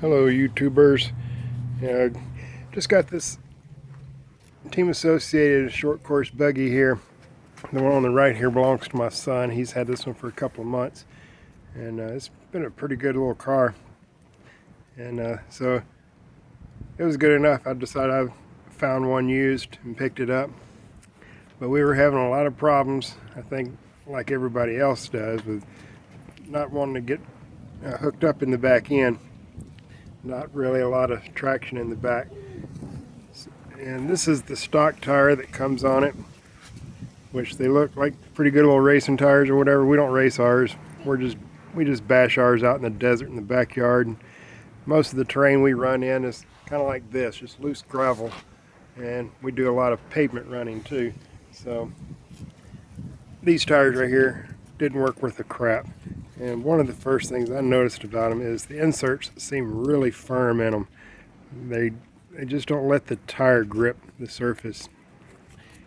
Hello YouTubers. Yeah, just got this Team Associated short course buggy here. The one on the right here belongs to my son. He's had this one for a couple of months, and it's been a pretty good little car, and so it was good enough. I decided I found one used and picked it up, but we were having a lot of problems, I think like everybody else does, with not wanting to get hooked up in the back end. Not really a lot of traction in the back. And this is the stock tire that comes on it, which they look like pretty good little racing tires or whatever. We don't race ours. We just bash ours out in the desert in the backyard. And most of the terrain we run in is kind of like this, just loose gravel. And we do a lot of pavement running too. So these tires right here didn't work worth a crap. And one of the first things I noticed about them is the inserts seem really firm in them. They just don't let the tire grip the surface,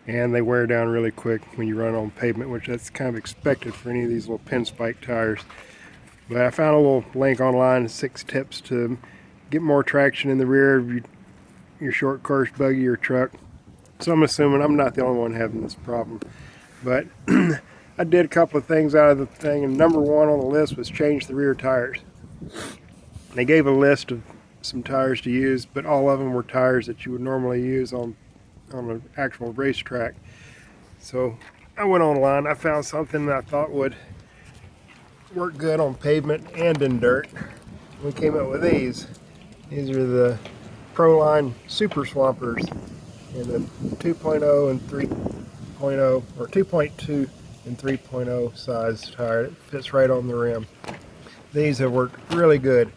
and they wear down really quick when you run on pavement, which that's kind of expected for any of these little pin spike tires. But I found a little link online, 6 tips to get more traction in the rear of your short course buggy or truck. So I'm assuming I'm not the only one having this problem, but I did a couple of things out of the thing, and number one on the list was change the rear tires. They gave a list of some tires to use, but all of them were tires that you would normally use on an actual racetrack. So I went online, I found something that I thought would work good on pavement and in dirt. We came up with these. These are the Proline Super Swampers in the 2.0 and 3.0, or 2.2 and 3.0 size tire. It fits right on the rim. These have worked really good,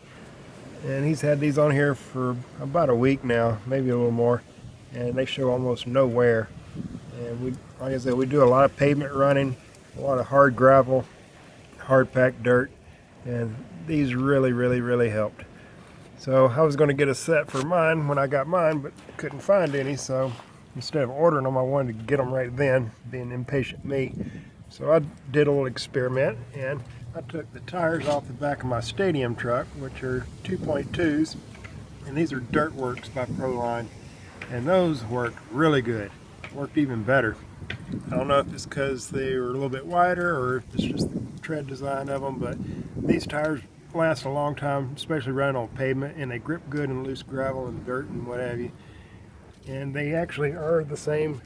and he's had these on here for about a week now, maybe a little more, and they show almost no wear. And like I said, we do a lot of pavement running, a lot of hard gravel, hard packed dirt, and these really helped. So I was going to get a set for mine when I got mine, but couldn't find any, so instead of ordering them, I wanted to get them right then, being impatient me. So I did a little experiment, and I took the tires off the back of my stadium truck, which are 2.2s, and these are Dirt Works by Proline, and those worked really good. Worked even better. I don't know if it's because they were a little bit wider or if it's just the tread design of them, but these tires last a long time, especially running on pavement, and they grip good in loose gravel and dirt and what have you. And they actually are the same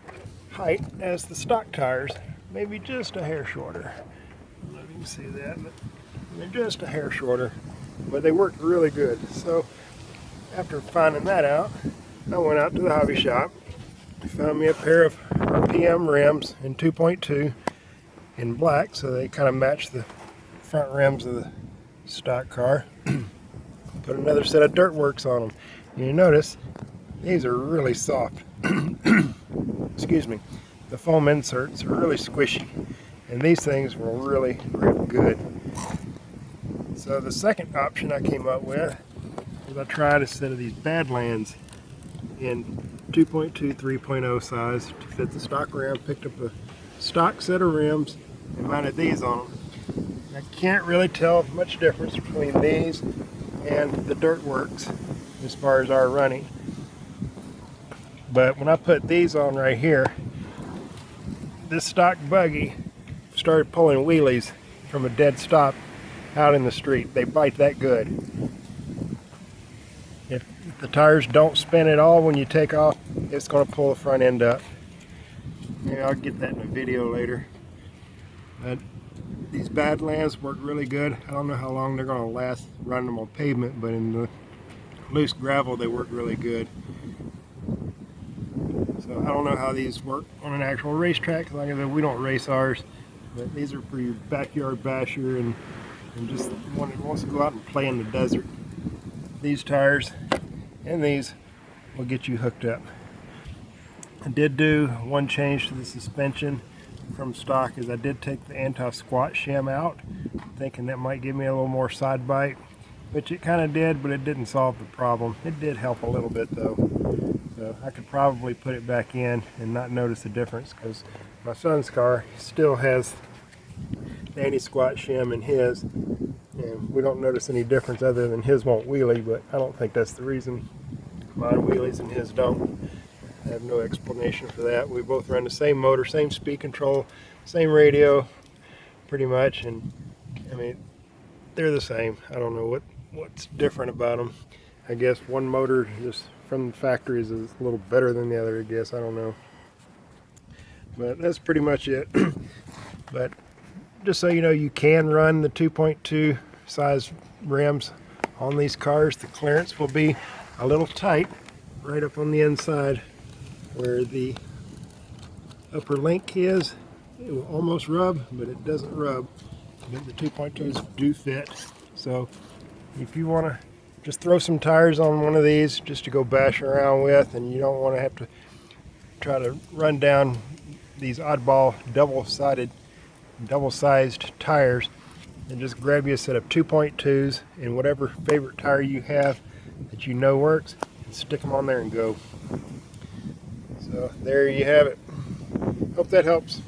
height as the stock tires, maybe just a hair shorter. I don't know if you can see that, but they're just a hair shorter, but they worked really good. So after finding that out, I went out to the hobby shop, found me a pair of RPM rims in 2.2 in black, so they kind of match the front rims of the stock car. Put another set of Dirt Works on them. And you notice these are really soft. Excuse me. The foam inserts are really squishy, and these things will really grip good. So the second option I came up with was I tried a set of these Badlands in 2.2, 3.0 size to fit the stock rim. Picked up a stock set of rims and mounted these on them. I can't really tell much difference between these and the Dirt Works as far as our running. But when I put these on right here, this stock buggy started pulling wheelies from a dead stop out in the street. They bite that good. If the tires don't spin at all when you take off, it's going to pull the front end up. Maybe I'll get that in a video later. But these Badlands work really good. I don't know how long they're going to last running them on pavement, but in the loose gravel they work really good. So I don't know how these work on an actual racetrack. Like I said, we don't race ours, but these are for your backyard basher and just one that wants to go out and play in the desert. These tires and these will get you hooked up. I did do one change to the suspension from stock, is I did take the anti-squat shim out, thinking that might give me a little more side bite, which it kind of did, but it didn't solve the problem. It did help a little bit though. So I could probably put it back in and not notice the difference, because my son's car still has the anti-squat shim in his, and we don't notice any difference other than his won't wheelie, but I don't think that's the reason. Mine wheelies and his don't. I have no explanation for that. We both run the same motor, same speed control, same radio, pretty much, and I mean, they're the same. I don't know what's different about them. I guess one motor just from the factory is a little better than the other, I guess. I don't know. But that's pretty much it. But just so you know, you can run the 2.2 size rims on these cars. The clearance will be a little tight right up on the inside where the upper link is. It will almost rub, but it doesn't rub. But the 2.2s do fit. So if you want to just throw some tires on one of these just to go bash around with, and you don't want to have to try to run down these oddball double-sized tires, and just grab you a set of 2.2s and whatever favorite tire you have that you know works, and stick them on there and go. So there you have it. Hope that helps.